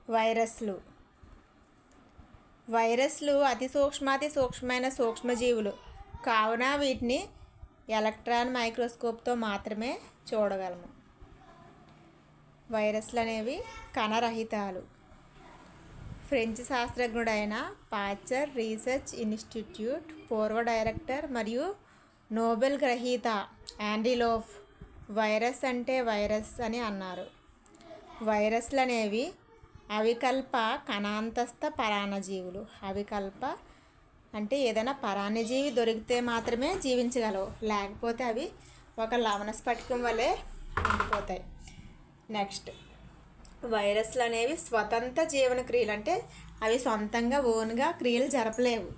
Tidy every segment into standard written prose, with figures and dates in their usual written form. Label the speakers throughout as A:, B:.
A: వైరస్లు. వైరస్లు అతి సూక్ష్మమైన సూక్ష్మజీవులు కావున వీటిని ఎలక్ట్రాన్ మైక్రోస్కోప్తో మాత్రమే చూడగలము. వైరస్లు అనేవి కణరహితాలు. ఫ్రెంచ్ శాస్త్రజ్ఞుడైన పాశ్చర్ రీసెర్చ్ ఇన్స్టిట్యూట్ పూర్వ డైరెక్టర్ మరియు నోబెల్ గ్రహీత యాండీలోఫ్ వైరస్ అంటే వైరస్ అని అన్నారు. వైరస్లు అనేవి అవికల్ప కణాంతస్థ పరాన్నజీవులు. అవికల్ప అంటే ఏదైనా పరాన్నజీవి దొరికితే మాత్రమే జీవించగలవు, లేకపోతే అవి ఒక లవణ స్ఫటికం వలె ఉండిపోతాయి. నెక్స్ట్, వైరస్లు అనేవి స్వతంత్ర జీవన క్రియలు, అంటే అవి సొంతంగా ఓన్గా క్రియలు జరపలేవు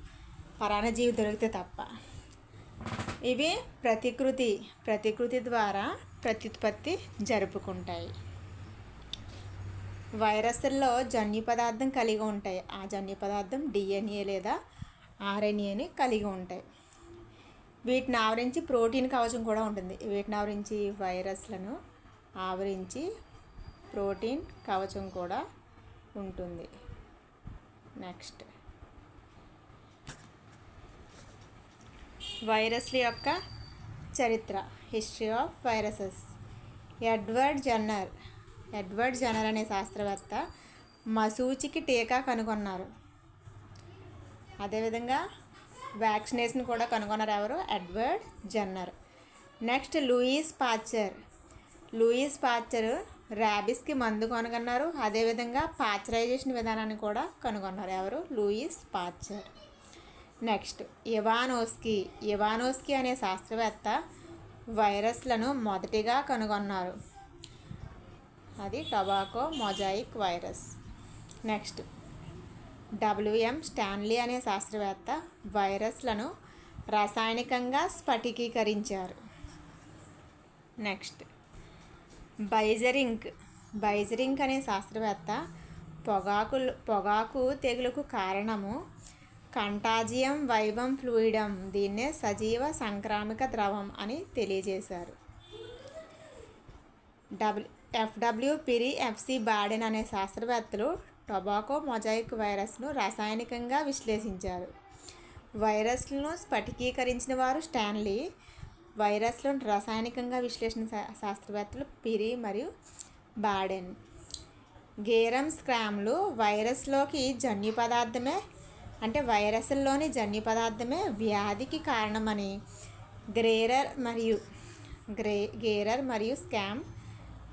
A: పరాన్నజీవి దొరికితే తప్ప. ఇవి ప్రతికృతి ద్వారా ప్రత్యుత్పత్తి జరుపుకుంటాయి. వైరస్ల్లో జన్యు పదార్థం కలిగి ఉంటాయి. ఆ జన్యు పదార్థం DNA లేదా RNAని కలిగి ఉంటాయి. వీటిని ఆవరించి ప్రోటీన్ కవచం కూడా ఉంటుంది. వీటిని ఆవరించి వైరస్లను ఆవరించి ప్రోటీన్ కవచం కూడా ఉంటుంది. నెక్స్ట్, వైరస్ల యొక్క చరిత్ర. History of viruses. Edward Jenner అనే శాస్త్రవేత్త మశూచికి టీకా కనుగొన్నారు. అదేవిధంగా వ్యాక్సినేషన్ కూడా కనుగొన్నారు. ఎవరు? Edward Jenner. Next, Louis Pasteur ర్యాబిస్కి మందు కనుగొన్నారు. అదేవిధంగా పాశ్చరైజేషన్ విధానాన్ని కూడా కనుగొన్నారు. ఎవరు? Louis Pasteur. నెక్స్ట్, ఇవానోస్కీ అనే శాస్త్రవేత్త వైరస్లను మొదటిగా కనుగొన్నారు. అది tobacco mosaic virus. Next, WM Stanley అనే శాస్త్రవేత్త వైరస్లను రసాయనికంగా స్ఫటికీకరించారు. నెక్స్ట్, బైజరింగ్ అనే శాస్త్రవేత్త పొగాకు తెగులుకు కారణము కంటాజియం వైవం ఫ్లూయిడమ్, దీన్నే సజీవ సంక్రామిక ద్రవం అని తెలియజేశారు. FW పిరి FC బాడెన్ అనే శాస్త్రవేత్తలు టొబాకో మొజాయిక్ వైరస్ను రసాయనికంగా విశ్లేషించారు. వైరస్లను స్ఫటికీకరించిన వారు స్టాన్లీ, వైరస్లను రసాయనికంగా విశ్లేషణ శాస్త్రవేత్తలు పిరి మరియు బాడెన్. గేరమ్ స్క్రామ్లు వైరస్లోని జన్యు పదార్థమే వ్యాధికి కారణమని గేరర్ మరియు స్కామ్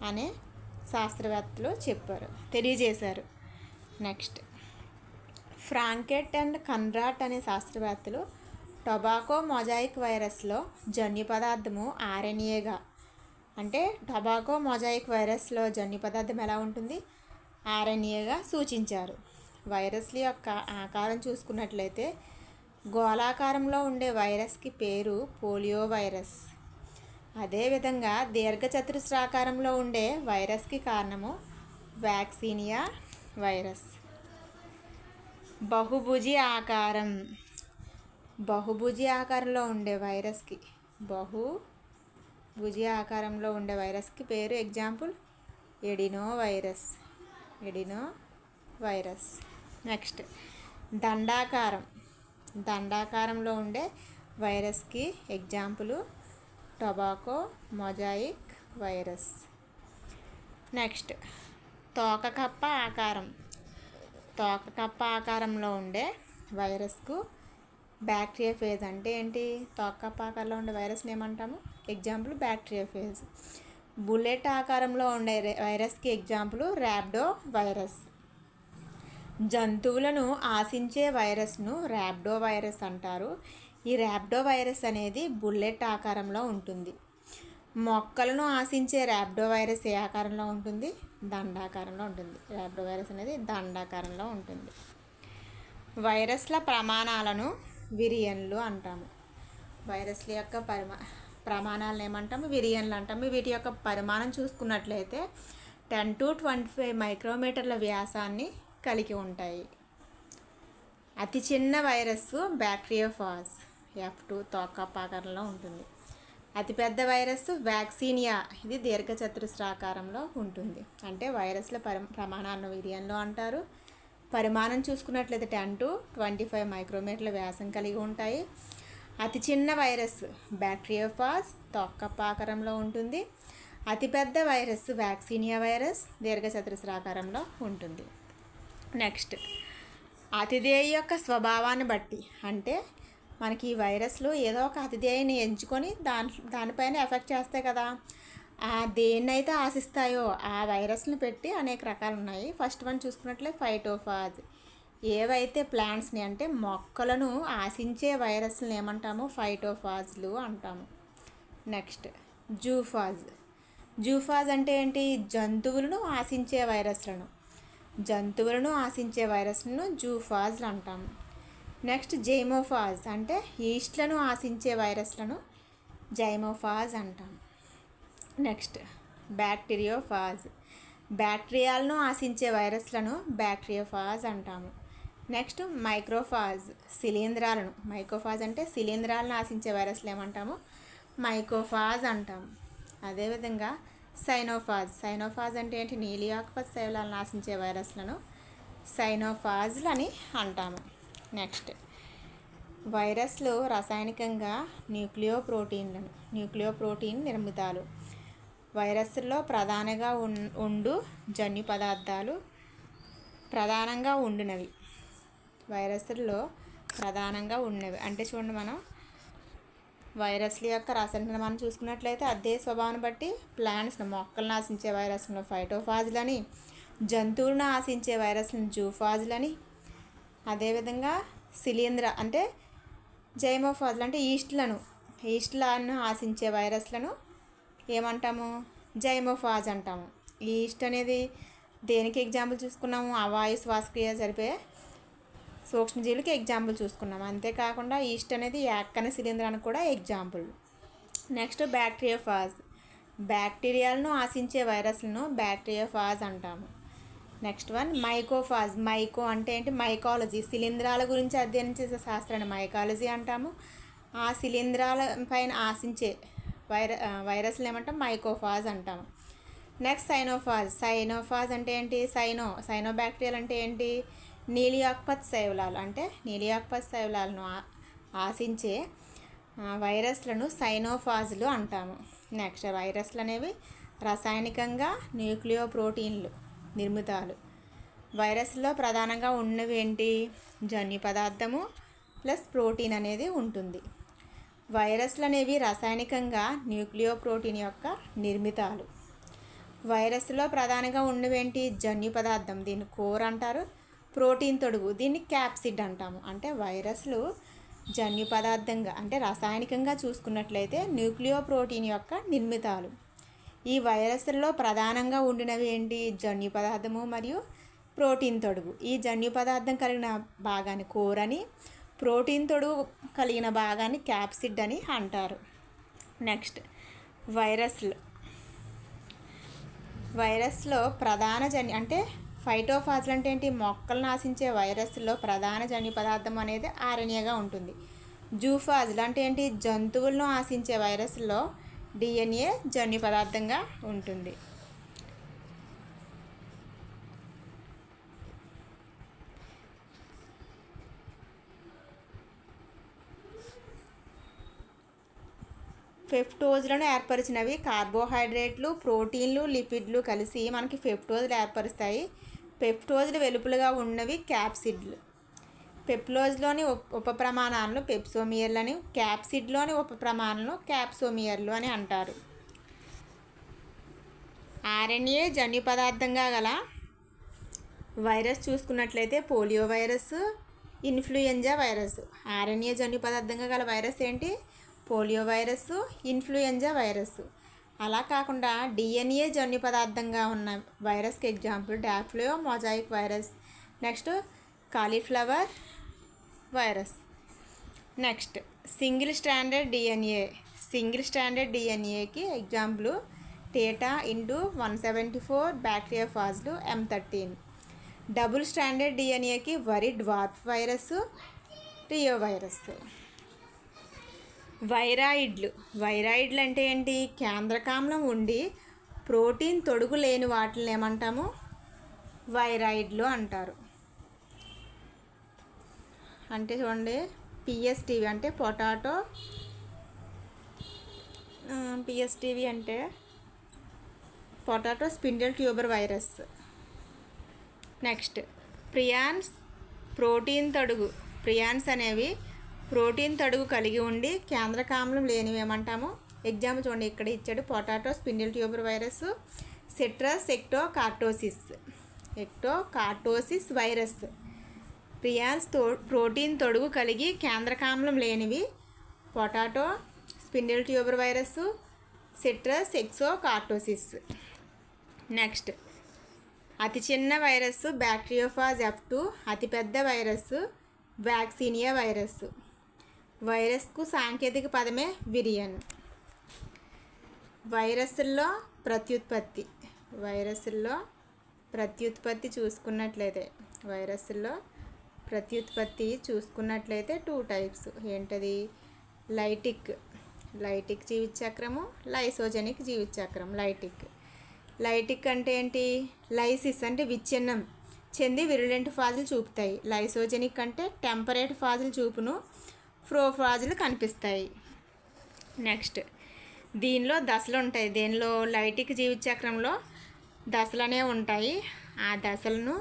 A: అనే శాస్త్రవేత్తలు తెలియజేశారు. నెక్స్ట్, ఫ్రాంకెట్ అండ్ కన్రాడ్ అనే శాస్త్రవేత్తలు టొబాకో మొజాయిక్ వైరస్లో జన్యు పదార్థము RNAగా, అంటే టొబాకో మొజాయిక్ వైరస్లో జన్యు పదార్థం ఎలా ఉంటుంది? RNAగా సూచించారు. వైరస్ల యొక్క ఆకారం చూసుకున్నట్లయితే గోళాకారంలో ఉండే వైరస్కి పేరు పోలియో వైరస్. అదేవిధంగా దీర్ఘచతురస్రాకారంలో ఉండే వైరస్కి కారణము వ్యాక్సినియా వైరస్. బహుభుజి ఆకారంలో ఉండే వైరస్కి పేరు ఎగ్జాంపుల్ ఎడినో వైరస్. నెక్స్ట్, దండాకారంలో ఉండే వైరస్కి example tobacco mosaic virus. Next, తోకకప్ప ఆకారంలో ఉండే వైరస్కు బ్యాక్టీరియోఫేజ్. అంటే ఏంటి? తోకకప్ప ఆకారంలో ఉండే వైరస్ని ఏమంటాము? Example bacteriophage. బుల్లెట్ ఆకారంలో ఉండే వైరస్కి ఎగ్జాంపుల్ ర్యాబ్డో వైరస్. జంతువులను ఆశించే వైరస్ను ర్యాబ్డో వైరస్ అంటారు. ఈ ర్యాబ్డో వైరస్ అనేది బుల్లెట్ ఆకారంలో ఉంటుంది. మొక్కలను ఆశించే ర్యాబ్డో వైరస్ ఏ ఆకారంలో ఉంటుంది? దండాకారంలో ఉంటుంది. ర్యాబ్డో వైరస్ అనేది దండాకారంలో ఉంటుంది. వైరస్ల ప్రమాణాలను విరియన్లు అంటాము. వైరస్ల యొక్క ప్రమాణాలను ఏమంటాము? విరియన్లు అంటాము. వీటి యొక్క పరిమాణం చూసుకున్నట్లయితే 10 to 25 మైక్రోమీటర్ల వ్యాసాన్ని కలిగి ఉంటాయి. అతి చిన్న వైరస్ బ్యాక్టీరియోఫాజ్ F2 తోకకప్ప ఆకారంలో ఉంటుంది. అతిపెద్ద వైరస్ వ్యాక్సినియా, ఇది దీర్ఘచతురస్రాకారంలో ఉంటుంది. అంటే వైరస్ల ప్రమాణాన్ని వీర్యంలో అంటారు. పరిమాణం చూసుకున్నట్లయితే 10 to 25 మైక్రోమీటర్ల వ్యాసం కలిగి ఉంటాయి. అతి చిన్న వైరస్ బ్యాక్టీరియోఫాజ్, తొక్కప్ప ఆకారంలో ఉంటుంది. అతిపెద్ద వైరస్ వ్యాక్సినియా వైరస్ దీర్ఘచతురస్రాకారంలో ఉంటుంది. నెక్స్ట్, అతిథేయి యొక్క స్వభావాన్ని బట్టి, అంటే మనకి ఈ వైరస్లు ఏదో ఒక అతిథేయిని ఎంచుకొని దానిపైన ఎఫెక్ట్ చేస్తాయి కదా, దేన్నైతే ఆశిస్తాయో ఆ వైరస్ని పెట్టి అనేక రకాలు ఉన్నాయి. ఫస్ట్ వన్ చూసుకున్నట్లే ఫైటోఫాజ్. ఏవైతే ప్లాంట్స్ని అంటే మొక్కలను ఆశించే వైరస్లను ఏమంటాము? ఫైటోఫాజ్లు అంటాము. నెక్స్ట్, జూఫాజ్. జూఫాజ్ అంటే ఏంటి? జంతువులను ఆశించే వైరస్లను జూఫాజ్లు అంటాము. నెక్స్ట్, జైమోఫాజ్ అంటే ఈస్ట్లను ఆశించే వైరస్లను జైమోఫాజ్ అంటాము. Next, bacteriophage. బ్యాక్టీరియాలను ఆశించే వైరస్లను బ్యాక్టీరియోఫాజ్ అంటాము. నెక్స్ట్, మైక్రోఫాజ్. మైక్రోఫాజ్ అంటే శిలీంధ్రాలను ఆశించే వైరస్లు ఏమంటాము? మైకోఫాజ్ అంటాము. అదేవిధంగా సైనోఫాజ్ అంటే ఏంటి? నీలి ఆకుపచ్చ శైవలాలను ఆశించే వైరస్లను సైనోఫాజ్లు అని అంటాము. నెక్స్ట్, వైరస్లు రాసాయనికంగా న్యూక్లియోప్రోటీన్ నిర్మితాలు. వైరస్లో ప్రధానంగా ఉండు జన్యు పదార్థాలు ప్రధానంగా ఉండినవి. అంటే చూడండి, మనం వైరస్ల యొక్క రసాయన మనం చూసుకున్నట్లయితే అదే స్వభావాన్ని బట్టి ప్లాంట్స్ను, మొక్కలను ఆశించే వైరస్లను ఫైటోఫాజ్లని, జంతువులను ఆశించే వైరస్లను జూఫాజ్లని, అదేవిధంగా అంటే జైమోఫాజ్లు అంటే ఈస్ట్లను ఆశించే వైరస్లను ఏమంటాము? జైమోఫాజ్ అంటాము. ఈస్ట్ అనేది దేనికి ఎగ్జాంపుల్ చూసుకున్నాము? అవాయు శ్వాసక్రియ జరిపే సూక్ష్మజీవులకి ఎగ్జాంపుల్ చూసుకున్నాము. అంతేకాకుండా ఈస్ట్ అనేది యాక్కని శిలీంధ్రానికి కూడా ఎగ్జాంపుల్. Next, bacteriophage. బ్యాక్టీరియాలను ఆశించే వైరస్లను బ్యాక్టీరియోఫాజ్ అంటాము. Next one, mycophage. మైకో అంటే ఏంటి? మైకాలజీ, శిలీంధ్రాల గురించి అధ్యయనం చేసే శాస్త్రాన్ని మైకాలజీ అంటాము. ఆ శిలీంధ్రాల పైన ఆశించే వైరస్లు ఏమంటాం? మైకోఫాజ్ అంటాము. నెక్స్ట్, సైనోఫాజ్ అంటే ఏంటి? సైనోబ్యాక్టీరియాలు అంటే ఏంటి? నీలి ఆకుపచ్చ శైవలాలు, అంటే నీలి ఆకుపచ్చ శైవలాలను ఆశించే వైరస్లను సైనోఫాజ్లు అంటాము. నెక్స్ట్, వైరస్లు అనేవి రసాయనికంగా న్యూక్లియోప్రోటీన్లు నిర్మితాలు. వైరస్లో ప్రధానంగా ఉన్నవి ఏంటి? జన్యు పదార్థము ప్లస్ ప్రోటీన్ అనేది ఉంటుంది. వైరస్లు అనేవి రసాయనికంగా న్యూక్లియోప్రోటీన్ యొక్క నిర్మితాలు. వైరస్లో ప్రధానంగా ఉన్నవేంటి? జన్యు పదార్థం, దీన్ని కోర్ అంటారు. ప్రోటీన్ తొడుగు, దీన్ని క్యాప్సిడ్ అంటాము. అంటే వైరస్లు జన్యు పదార్థంగా అంటే రసాయనికంగా చూసుకున్నట్లయితే న్యూక్లియోప్రోటీన్ యొక్క నిర్మితాలు. ఈ వైరస్లలో ప్రధానంగా ఉండినవి ఏంటి? జన్యు పదార్థము మరియు ప్రోటీన్ తొడుగు. ఈ జన్యు పదార్థం కలిగిన భాగాన్ని కోర్ అని, ప్రోటీన్ తొడుగు కలిగిన భాగాన్ని క్యాప్సిడ్ అని అంటారు. నెక్స్ట్, వైరస్లో ప్రధాన అంటే ఫైటోఫాజ్లు అంటే ఏంటి? మొక్కలను ఆశించే వైరస్లో ప్రధాన జన్యు పదార్థం అనేది ఆర్ఎన్ఏగా ఉంటుంది. జూఫాజ్లు అంటే ఏంటి? జంతువులను ఆశించే వైరస్లో డిఎన్ఏ జన్యు పదార్థంగా ఉంటుంది. పెప్టోజ్లను ఏర్పరిచినవి కార్బోహైడ్రేట్లు, ప్రోటీన్లు, లిపిడ్లు కలిసి మనకి పెప్టోజ్లు ఏర్పరుస్తాయి. పెప్టోజ్లు వెలుపలుగా ఉన్నవి క్యాప్సిడ్లు. పెప్టోజ్లోని ఉపప్రమాణాలను పెప్సోమియర్లని, క్యాప్సిడ్లోని ఉపప్రమాణాలను క్యాప్సోమియర్లు అని అంటారు. ఆర్ఎన్ఏ జన్యు పదార్థంగా గల వైరస్ చూసుకున్నట్లయితే polio virus, influenza virus. RNA జన్యు పదార్థంగా గల వైరస్ ఏంటి? Polio virus, influenza virus. అలా కాకుండా డిఎన్ఏ జన్యు పదార్థంగా ఉన్న వైరస్కి example dahlia mosaic virus. Next, cauliflower virus. Next, single stranded డిఎన్ఏకి ఎగ్జాంపుల్ టేటా ఇంటూ 174 బ్యాక్టీరియోఫాజ్లు M13. డబుల్ స్ట్రాండెడ్ డిఎన్ఏకి వరి డ్వార్ఫ్ వైరస్, రియో వైరస్. వైరాయిడ్లు అంటే ఏంటి? కేంద్రకామ్లం ఉండి ప్రోటీన్ తొడుగు లేని వాటిని ఏమంటాము? వైరాయిడ్లు అంటారు. అంటే చూడండి, పిఎస్టీవి అంటే పిఎస్టీవి అంటే potato spindle tuber virus. Next prions prions అనేవి ప్రోటీన్ తడుగు కలిగి ఉండి కేంద్రకామ్లం లేనివి ఏమంటాము? ఎగ్జాంపుల్ చూడండి, ఇక్కడ ఇచ్చాడు potato spindle tuber virus, citrus exocortis virus. Prions protein తొడుగు కలిగి కేంద్రకామ్లం లేనివి potato spindle tuber virus, citrus exocortis. Next అతి చిన్న వైరస్ బ్యాక్టీరియోఫాజ్ F2, అతిపెద్ద వైరస్ వ్యాక్సినియా వైరస్. వైరస్కు సాంకేతిక పదమే విరియన్. వైరస్లో ప్రత్యుత్పత్తి చూసుకున్నట్లయితే 2 టైప్స్. ఏంటది? లైటిక్ జీవితచక్రము, లైసోజెనిక్ జీవితచక్రం. లైటిక్ అంటే ఏంటి? లైసిస్ అంటే విచ్ఛిన్నం చెంది విరులెంట్ ఫాజులు చూపుతాయి. లైసోజెనిక్ అంటే టెంపరేట్ ఫాజులు చూపును, ప్రోఫాజులు కనిపిస్తాయి. నెక్స్ట్ దీనిలో దశలు ఉంటాయి. లైటిక్ జీవితచక్రంలో దశలు అనేవి ఉంటాయి. ఆ దశలను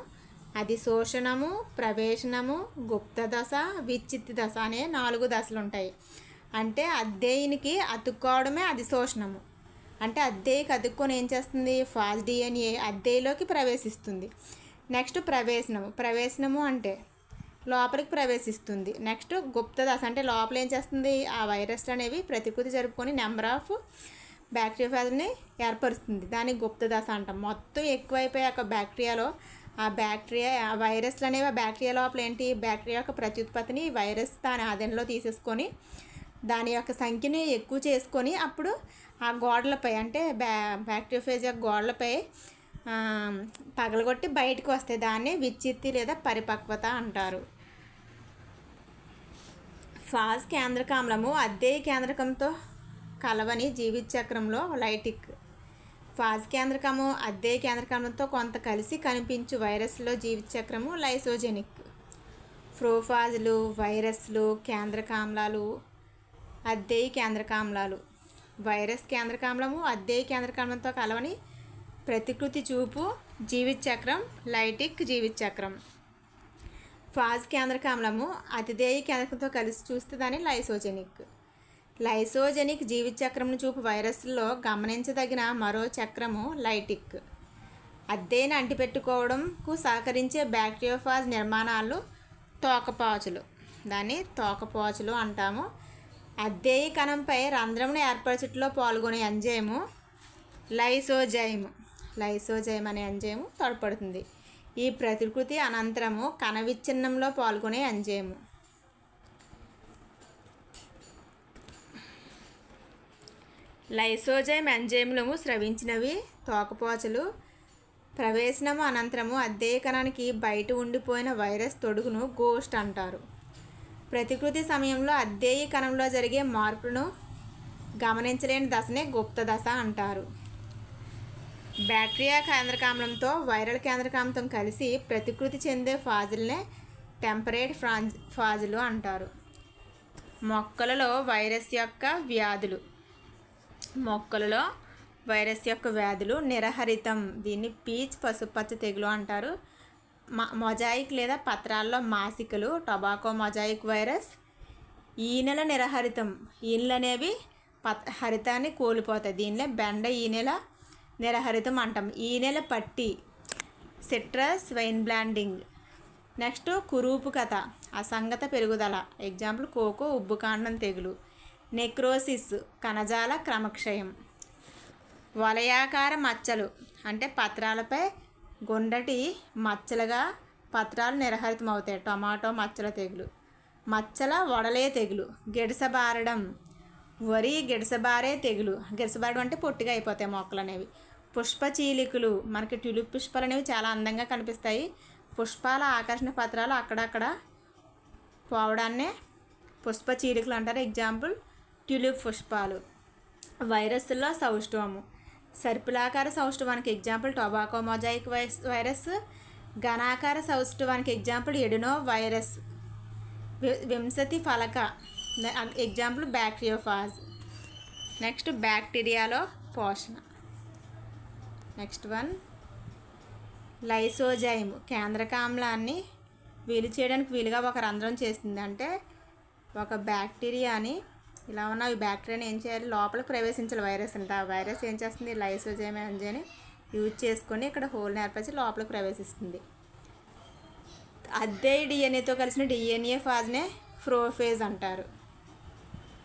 A: అధిశోషణము, ప్రవేశనము, గుప్త దశ, విచ్చిత్తి దశ అనే 4 దశలు ఉంటాయి. అంటే అద్దెయినికి అతుక్కోవడమే అధిశోషణము. అంటే అద్దెయికి అతుక్కొని ఏం చేస్తుంది? ఫాజ్ DNA అద్దెయిలోకి ప్రవేశిస్తుంది. నెక్స్ట్ ప్రవేశనము అంటే లోపలికి ప్రవేశిస్తుంది. నెక్స్ట్ గుప్త దశ అంటే లోపల ఏం చేస్తుంది? ఆ వైరస్లు అనేవి ప్రతికృతి జరుపుకొని నెంబర్ ఆఫ్ బ్యాక్టీరియాఫాజ్ని ఏర్పరుస్తుంది. దాన్ని గుప్త దశ అంటాం. మొత్తం ఎక్కువైపోయాక ఆ వైరస్లు అనేవి ఆ బ్యాక్టీరియా లోపల ఏంటి? బ్యాక్టీరియా యొక్క ప్రత్యుత్పత్తిని వైరస్ దాని ఆధీనంలో తీసేసుకొని దాని యొక్క సంఖ్యని ఎక్కువ చేసుకొని అప్పుడు ఆ గోడలపై అంటే బ్యాక్టీరియోఫేజ్ యొక్క గోడలపై పగలగొట్టి బయటకు వస్తాయి. దాన్ని విచ్చిత్తి లేదా పరిపక్వత అంటారు. ఫాజ్ కేంద్రకామ్లము అద్దెయి కేంద్రకంతో కలవని జీవితచక్రంలో లైటిక్. ఫాజ్ కేంద్రకము అద్దెయి కేంద్రకంతో కొంత కలిసి కనిపించు వైరస్లో జీవితచక్రము లైసోజెనిక్. ప్రోఫాజులు, వైరస్లు, కేంద్రకామ్లాలు, అద్దెయి కేంద్రకామ్లాలు. వైరస్ కేంద్రకామ్లము అద్దెయి కేంద్రకామ్లంతో కలవని ప్రతికృతి చూపు జీవితచక్రం లైటిక్ జీవితచక్రం. ఫాజ్ కేంద్రకామ్లము అతిధేయ కేంద్రకంతో కలిసి చూస్తే దాన్ని లైసోజెనిక్ జీవితచక్రంను చూపు వైరస్లో గమనించదగిన మరో చక్రము లైటిక్. అద్దెను అంటిపెట్టుకోవడంకు సహకరించే బ్యాక్టీరియోఫాజ్ నిర్మాణాలు తోకపాచులు. దాన్ని తోకపాచులు అంటాము. అద్దెయి కణంపై రంధ్రమును ఏర్పరచుటలో పాల్గొనే ఎంజైము లైసోజైమ్ అనే ఎంజైము తోడ్పడుతుంది. ఈ ప్రతికృతి అనంతరము కణ విచ్ఛిన్నంలో పాల్గొనే ఎంజైము. లైసోజైమ్ ఎంజైములు స్రవించినవి తోకపాచులు. ప్రవేశనము అనంతరము అద్దెయ కణానికి బయట ఉండిపోయిన వైరస్ తొడుగును గోస్ట్ అంటారు. ప్రతికృతి సమయంలో అద్దెయ కణంలో జరిగే మార్పును గమనించలేని దశనే గుప్త దశ అంటారు. బ్యాక్టీరియా కేంద్రకామ్లంతో వైరల్ కేంద్రకామ్లం కలిసి ప్రతికృతి చెందే ఫాజులనే టెంపరేట్ ఫాజులు అంటారు. మొక్కలలో వైరస్ యొక్క వ్యాధులు నిరహరితం. దీన్ని పీచ్ పసుపచ్చ తెగులు అంటారు. మొజాయిక్ లేదా పత్రాల్లో మాసికలు టొబాకో మొజాయిక్ వైరస్. ఈనెల నిరహరితం. ఈనెలు అనేవి హరితాన్ని కోల్పోతాయి. దీనిలో బెండ ఈనెల నిరహరితం అంటాం. ఈనెల పట్టి సిట్రస్ వైన్ బ్లాండింగ్. నెక్స్ట్ కురూపు కథ అసంగత పెరుగుదల. ఎగ్జాంపుల్ కోకో ఉబ్బుకాండం తెగులు. నెక్రోసిస్ కణజాల క్రమక్షయం. వలయాకార మచ్చలు అంటే పత్రాలపై గుండటి మచ్చలుగా పత్రాలు నిరహరితం అవుతాయి. టొమాటో మచ్చల తెగులు. మచ్చల వడలే తెగులు. గిడసబారడం వరి గిడసబారే తెగులు. గిడసబారడం అంటే పొట్టిగా అయిపోతాయి మొక్కలు అనేవి. పుష్పచీలికలు మనకి ట్యూలిప్ పుష్పాలు అనేవి చాలా అందంగా కనిపిస్తాయి. పుష్పాల ఆకర్షణ పత్రాలు అక్కడక్కడ పోవడాన్నే పుష్పచీలికలు అంటారు. ఎగ్జాంపుల్ ట్యూలిప్ పుష్పాలు. వైరస్లో సౌస్టోము. సర్పిలాకార సౌష్ఠవానికి ఎగ్జాంపుల్ టొబాకో మొజాయిక్ వైరస్. ఘనాకార సౌష్ఠవానికి ఎగ్జాంపుల్ ఎడినో వైరస్. వింశతి ఫలక ఎగ్జాంపుల్ బ్యాక్టీరియోఫాజ్. నెక్స్ట్ బ్యాక్టీరియాలో పోషణ. Next one lysozyme. కేంద్రక ఆమ్లాన్ని వీలు చేయడానికి వీలుగా ఒక రంధ్రం చేస్తుంది. అంటే ఒక బ్యాక్టీరియాని ఇలా ఉన్న ఈ బ్యాక్టీరియాని ఏం చేయాలి, లోపలికి ప్రవేశించాలి వైరస్ అంటే. ఆ వైరస్ ఏం చేస్తుంది, లైసోజైమ్ ఎంజైమ్ని యూజ్ చేసుకొని ఇక్కడ హోల్ని ఏర్పరిచి లోపలికి ప్రవేశిస్తుంది. అదే డిఎన్ఏతో కలిసిన డిఎన్ఏ ఫాజ్నే ప్రోఫేజ్ అంటారు.